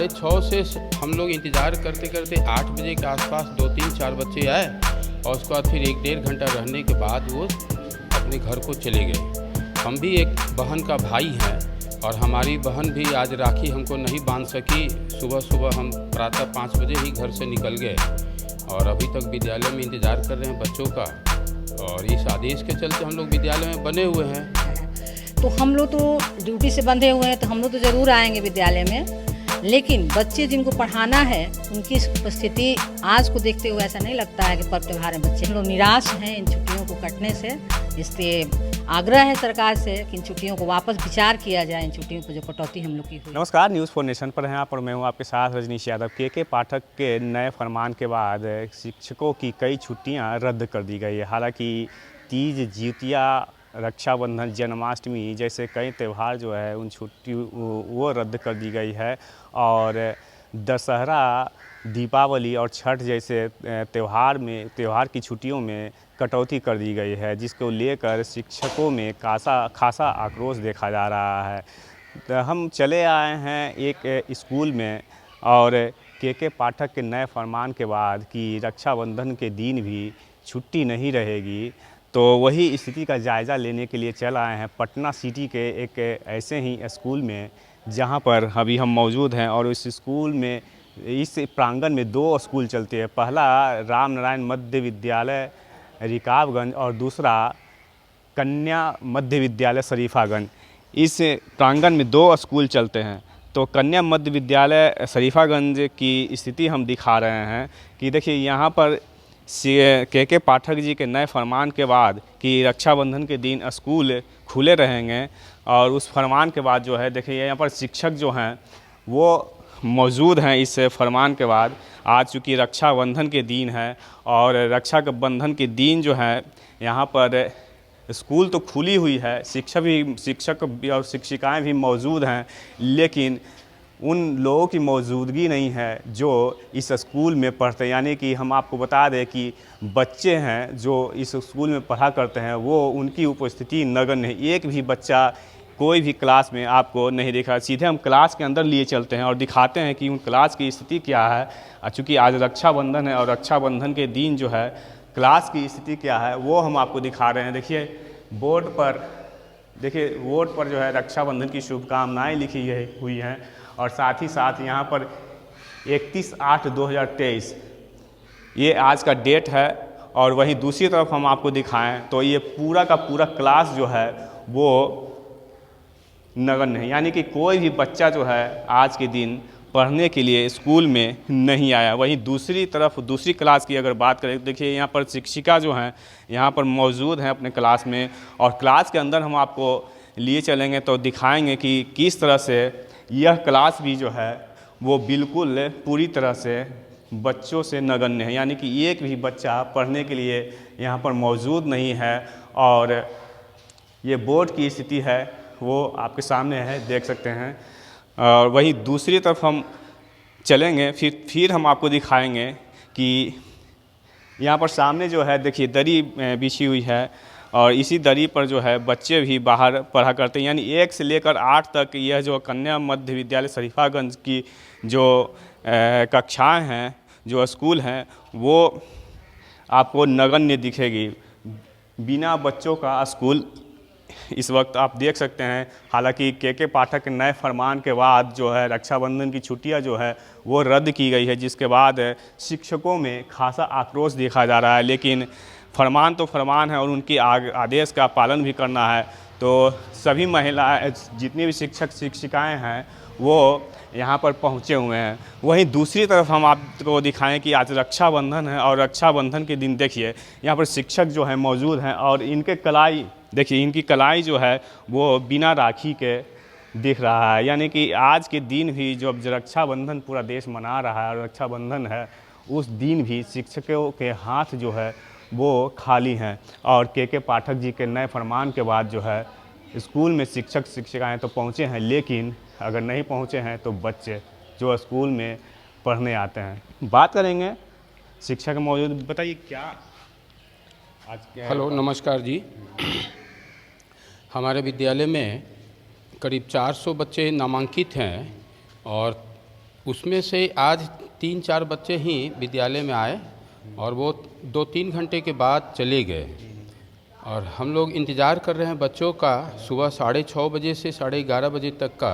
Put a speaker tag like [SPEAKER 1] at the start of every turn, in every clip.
[SPEAKER 1] 6:30 से हम लोग इंतज़ार करते करते 8 बजे के आसपास 2, 3, 4 बच्चे आए और उसके बाद फिर 1-1.5 घंटा रहने के बाद वो अपने घर को चले गए। हम भी एक बहन का भाई हैं और हमारी बहन भी आज राखी हमको नहीं बांध सकी। सुबह हम प्रातः 5 बजे ही घर से निकल गए और अभी तक विद्यालय में इंतज़ार कर रहे हैं बच्चों का। और इस आदेश के चलते हम लोग विद्यालय में बने हुए हैं।
[SPEAKER 2] तो हम लोग तो ड्यूटी से बंधे हुए हैं, तो हम लोग तो ज़रूर आएंगे विद्यालय में, लेकिन बच्चे जिनको पढ़ाना है उनकी उपस्थिति आज को देखते हुए ऐसा नहीं लगता है कि पर्व त्योहार में बच्चे हम लोग निराश हैं इन छुट्टियों को कटने से। इसलिए आग्रह है सरकार से कि इन छुट्टियों को वापस विचार किया जाए, इन छुट्टियों को जो कटौती हम लोग की हुई।
[SPEAKER 3] नमस्कार, न्यूज़ 4 नेशन पर हैं आप और मैं हूं आपके साथ रजनीश यादव। के पाठक के नए फरमान के बाद शिक्षकों की कई छुट्टियां रद्द कर दी गई है। हालांकि तीज, जितिया, रक्षाबंधन, जन्माष्टमी जैसे कई त्यौहार जो है उन छुट्टी वो रद्द कर दी गई है और दशहरा, दीपावली और छठ जैसे त्यौहार की छुट्टियों में कटौती कर दी गई है, जिसको लेकर शिक्षकों में खासा आक्रोश देखा जा रहा है। तो हम चले आए हैं एक स्कूल में और के पाठक के नए फरमान के बाद कि रक्षाबंधन के दिन भी छुट्टी नहीं रहेगी, तो वही स्थिति का जायज़ा लेने के लिए चल आए हैं पटना सिटी के एक ऐसे ही स्कूल में जहां पर अभी हम मौजूद हैं। और इस स्कूल में, इस प्रांगण में 2 स्कूल चलते हैं। पहला राम नारायण मध्य विद्यालय रिकाबगंज और दूसरा कन्या मध्य विद्यालय शरीफागंज। इस प्रांगण में 2 स्कूल चलते हैं। तो कन्या मध्य विद्यालय शरीफागंज की स्थिति हम दिखा रहे हैं कि देखिए यहाँ पर के पाठक जी के नए फरमान के बाद कि रक्षाबंधन के दिन स्कूल खुले रहेंगे और उस फरमान के बाद जो है देखिए यहाँ पर शिक्षक जो हैं वो मौजूद हैं। इस फरमान के बाद आज चूँकि रक्षाबंधन के दिन है और रक्षा के बंधन के दिन जो है यहाँ पर स्कूल तो खुली हुई है, शिक्षक और शिक्षिकाएं भी मौजूद हैं, लेकिन उन लोगों की मौजूदगी नहीं है जो इस स्कूल में पढ़ते हैं। यानी कि हम आपको बता दें कि बच्चे हैं जो इस स्कूल में पढ़ा करते हैं वो उनकी उपस्थिति नगण्य है। एक भी बच्चा कोई भी क्लास में आपको नहीं दिखा। सीधे हम क्लास के अंदर लिए चलते हैं और दिखाते हैं कि उन क्लास की स्थिति क्या है। चूँकि आज रक्षाबंधन है और रक्षाबंधन के दिन जो है क्लास की स्थिति क्या है वो हम आपको दिखा रहे हैं। देखिए बोर्ड पर जो है रक्षाबंधन की शुभकामनाएँ लिखी हुई हैं और साथ ही साथ यहाँ पर 31/8/2023 ये आज का डेट है। और वहीं दूसरी तरफ हम आपको दिखाएं तो ये पूरा का पूरा क्लास जो है वो नगण्य है। यानी कि कोई भी बच्चा जो है आज के दिन पढ़ने के लिए स्कूल में नहीं आया। वहीं दूसरी तरफ दूसरी क्लास की अगर बात करें तो देखिए यहाँ पर शिक्षिका जो हैं यहाँ पर मौजूद हैं अपने क्लास में और क्लास के अंदर हम आपको लिए चलेंगे तो दिखाएंगे कि किस तरह से यह क्लास भी जो है वो बिल्कुल पूरी तरह से बच्चों से नगण्य है। यानी कि एक भी बच्चा पढ़ने के लिए यहाँ पर मौजूद नहीं है। और ये बोर्ड की स्थिति है वो आपके सामने है, देख सकते हैं। और वहीं दूसरी तरफ हम चलेंगे फिर हम आपको दिखाएंगे कि यहाँ पर सामने जो है देखिए दरी बिछी हुई है और इसी दरी पर जो है बच्चे भी बाहर पढ़ा करते हैं। यानी 1 से लेकर 8 तक यह जो कन्या मध्य विद्यालय शरीफागंज की जो कक्षाएं हैं, जो स्कूल हैं, वो आपको नगण्य दिखेगी। बिना बच्चों का स्कूल इस वक्त आप देख सकते हैं। हालांकि के पाठक के नए फरमान के बाद जो है रक्षाबंधन की छुट्टियां जो है वो रद्द की गई है, जिसके बाद शिक्षकों में खासा आक्रोश देखा जा रहा है। लेकिन फरमान तो फरमान है और उनकी आदेश का पालन भी करना है। तो सभी महिलाएं, जितनी भी शिक्षक शिक्षिकाएं हैं वो यहाँ पर पहुँचे हुए हैं। वहीं दूसरी तरफ हम आपको दिखाएं कि आज रक्षाबंधन है और रक्षाबंधन के दिन देखिए यहाँ पर शिक्षक जो हैं मौजूद हैं और इनके कलाई देखिए, इनकी कलाई जो है वो बिना राखी के दिख रहा है। यानी कि आज के दिन भी जब रक्षाबंधन पूरा देश मना रहा है और रक्षाबंधन है, उस दिन भी शिक्षकों के हाथ जो है वो खाली हैं। और के पाठक जी के नए फरमान के बाद जो है स्कूल में शिक्षक शिक्षिकाएं तो पहुँचे हैं, लेकिन अगर नहीं पहुँचे हैं तो बच्चे जो स्कूल में पढ़ने आते हैं। बात करेंगे शिक्षक मौजूद, बताइए क्या आज क्या।
[SPEAKER 1] हेलो, नमस्कार जी। हमारे विद्यालय में करीब 400 बच्चे नामांकित हैं और उसमें से आज 3-4 बच्चे ही विद्यालय में आए और वो 2-3 घंटे के बाद चले गए। और हम लोग इंतज़ार कर रहे हैं बच्चों का। सुबह 6:30 बजे से 11:30 बजे तक का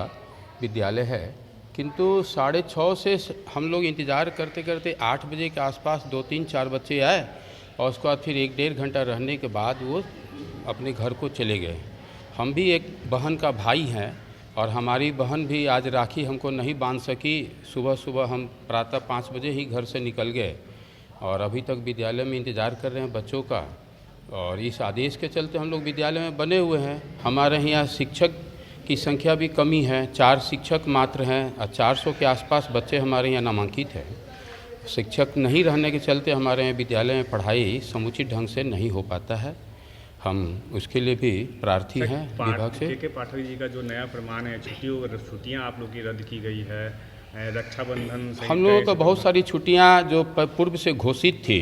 [SPEAKER 1] विद्यालय है, किंतु 6:30 से हम लोग इंतज़ार करते करते 8 बजे के आसपास 2-3-4 बच्चे आए और उसके बाद फिर 1-1.5 घंटा रहने के बाद वो अपने घर को चले गए। हम भी एक बहन का भाई हैं और हमारी बहन भी आज राखी हमको नहीं बांध सकी। सुबह सुबह हम प्रातः 5 बजे ही घर से निकल गए और अभी तक विद्यालय में इंतज़ार कर रहे हैं बच्चों का। और इस आदेश के चलते हम लोग विद्यालय में बने हुए हैं। हमारे यहाँ शिक्षक की संख्या भी कमी है, 4 शिक्षक मात्र हैं और 400 के आसपास बच्चे हमारे यहाँ नामांकित हैं। शिक्षक नहीं रहने के चलते हमारे यहाँ विद्यालय में पढ़ाई समुचित ढंग से नहीं हो पाता है। हम उसके लिए भी प्रार्थी हैं विभाग से।
[SPEAKER 3] के पाठक जी का जो नया फरमान है, छुट्टियां आप लोग की रद्द की गई है, रक्षाबंधन से
[SPEAKER 1] हम लोगों को बहुत सारी छुट्टियां जो पूर्व से घोषित थी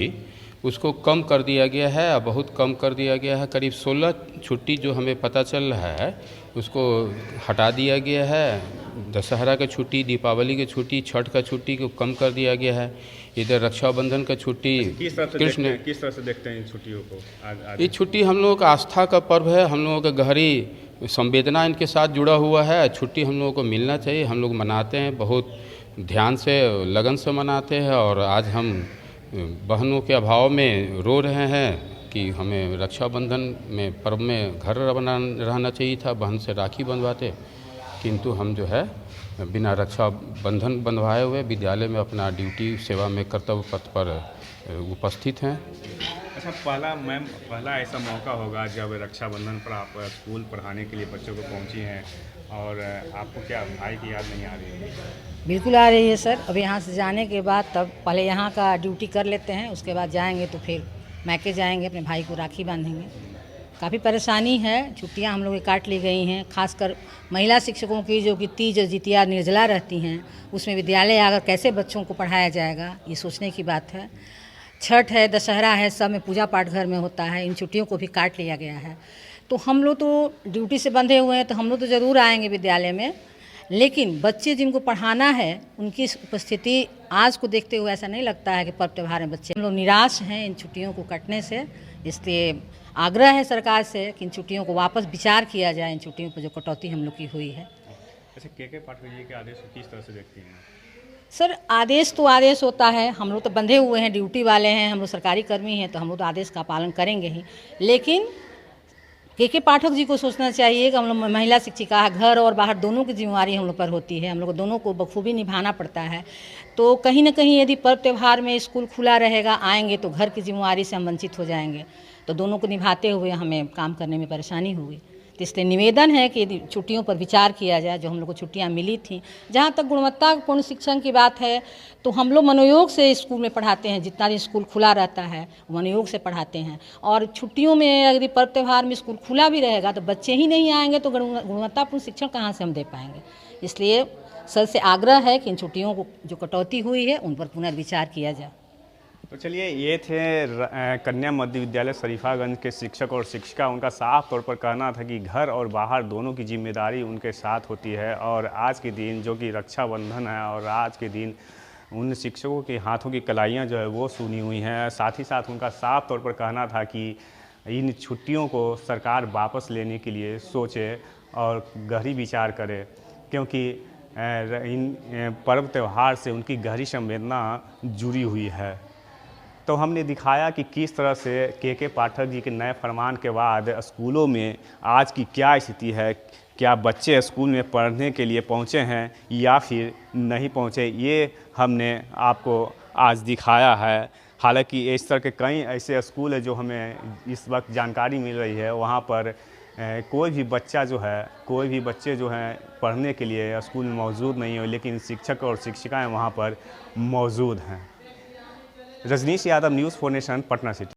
[SPEAKER 1] उसको कम कर दिया गया है, बहुत कम कर दिया गया है। करीब 16 छुट्टी जो हमें पता चल रहा है उसको हटा दिया गया है। दशहरा का छुट्टी, दीपावली की छुट्टी, छठ का छुट्टी को कम कर दिया गया है। इधर रक्षाबंधन का छुट्टी
[SPEAKER 3] किस तरह से देखते हैं इन छुट्टियों को?
[SPEAKER 1] ये छुट्टी हम लोगों का आस्था का पर्व है, हम लोगों का गहरी संवेदना इनके साथ जुड़ा हुआ है। छुट्टी हम लोगों को मिलना चाहिए। हम लोग मनाते हैं, बहुत ध्यान से लगन से मनाते हैं। और आज हम बहनों के अभाव में रो रहे हैं कि हमें रक्षाबंधन में पर्व में घर रहना चाहिए था, बहन से राखी बंधवाते, किंतु हम जो है बिना रक्षाबंधन बंधवाए हुए विद्यालय में अपना ड्यूटी सेवा में कर्तव्य पथ पर उपस्थित हैं।
[SPEAKER 3] अच्छा, पहला ऐसा मौका होगा जब रक्षाबंधन पर आप स्कूल पढ़ाने के लिए बच्चों को पहुंची हैं और आपको क्या भाई की याद नहीं आ रही है?
[SPEAKER 2] बिल्कुल आ रही है सर। अब यहाँ से जाने के बाद तब पहले यहाँ का ड्यूटी कर लेते हैं, उसके बाद जाएंगे तो फिर मैके जाएंगे, अपने भाई को राखी बांधेंगे। काफ़ी परेशानी है, छुट्टियाँ हम लोग की काट ली गई हैं। खासकर महिला शिक्षकों की जो कि तीज जितिया निर्जला रहती हैं, उसमें विद्यालय आकर कैसे बच्चों को पढ़ाया जाएगा, ये सोचने की बात है। छठ है, दशहरा है, सब में पूजा पाठ घर में होता है, इन छुट्टियों को भी काट लिया गया है। तो हम लोग तो ड्यूटी से बंधे हुए हैं, तो हम लोग तो ज़रूर आएंगे विद्यालय में, लेकिन बच्चे जिनको पढ़ाना है उनकी उपस्थिति आज को देखते हुए ऐसा नहीं लगता है कि पर्व त्यौहार में बच्चे। हम लोग निराश हैं इन छुट्टियों को कटने से। इसलिए आग्रह है सरकार से कि इन छुट्टियों को वापस विचार किया जाए, इन छुट्टियों पर जो कटौती हम लोग की हुई है।
[SPEAKER 3] अच्छा, के पाठक जी के आदेश को किस तरह से देखती हैं?
[SPEAKER 2] सर, आदेश तो आदेश होता है। हम लोग तो बंधे हुए हैं, ड्यूटी वाले हैं, हम लोग सरकारी कर्मी हैं, तो हम लोग तो आदेश का पालन करेंगे ही। लेकिन के पाठक जी को सोचना चाहिए कि हम लोग महिला शिक्षिका, घर और बाहर दोनों की जिम्मेवारी हम लोग पर होती है। हम लोग को दोनों को बखूबी निभाना पड़ता है। तो कहीं ना कहीं यदि पर्व त्यौहार में स्कूल खुला रहेगा, आएंगे तो घर की जिम्मेवारी से हम वंचित हो जाएंगे। तो दोनों को निभाते हुए हमें काम करने में परेशानी होगी। तो इसलिए निवेदन है कि यदि छुट्टियों पर विचार किया जाए, जो हम लोग को छुट्टियां मिली थी। जहां तक गुणवत्तापूर्ण शिक्षण की बात है तो हम लोग मनोयोग से स्कूल में पढ़ाते हैं। जितना दिन स्कूल खुला रहता है मनोयोग से पढ़ाते हैं। और छुट्टियों में यदि पर्व त्यौहार में स्कूल खुला भी रहेगा तो बच्चे ही नहीं आएंगे तो गुणवत्तापूर्ण शिक्षण कहाँ से हम दे पाएंगे। इसलिए सर से आग्रह है कि इन छुट्टियों को जो कटौती हुई है उन पर पुनर्विचार किया जाए।
[SPEAKER 3] तो चलिए, ये थे कन्या मध्य विद्यालय शरीफागंज के शिक्षक और शिक्षिका। उनका साफ तौर पर कहना था कि घर और बाहर दोनों की जिम्मेदारी उनके साथ होती है। और आज के दिन जो कि रक्षाबंधन है, और आज के दिन उन शिक्षकों के हाथों की कलाइयाँ जो है वो सुनी हुई हैं। साथ ही साथ उनका साफ तौर पर कहना था कि इन छुट्टियों को सरकार वापस लेने के लिए सोचे और गहरी विचार करे, क्योंकि इन पर्व त्यौहार से उनकी गहरी संवेदना जुड़ी हुई है। तो हमने दिखाया कि किस तरह से के पाठक जी के नए फरमान के बाद स्कूलों में आज की क्या स्थिति है। क्या बच्चे स्कूल में पढ़ने के लिए पहुंचे हैं या फिर नहीं पहुंचे, ये हमने आपको आज दिखाया है। हालांकि इस तरह के कई ऐसे स्कूल है जो हमें इस वक्त जानकारी मिल रही है, वहाँ पर कोई भी बच्चे जो हैं पढ़ने के लिए स्कूल में मौजूद नहीं है, लेकिन शिक्षक और शिक्षिकाएँ वहाँ पर मौजूद हैं। Rajnish Yadav, news 4 nation, Patna city.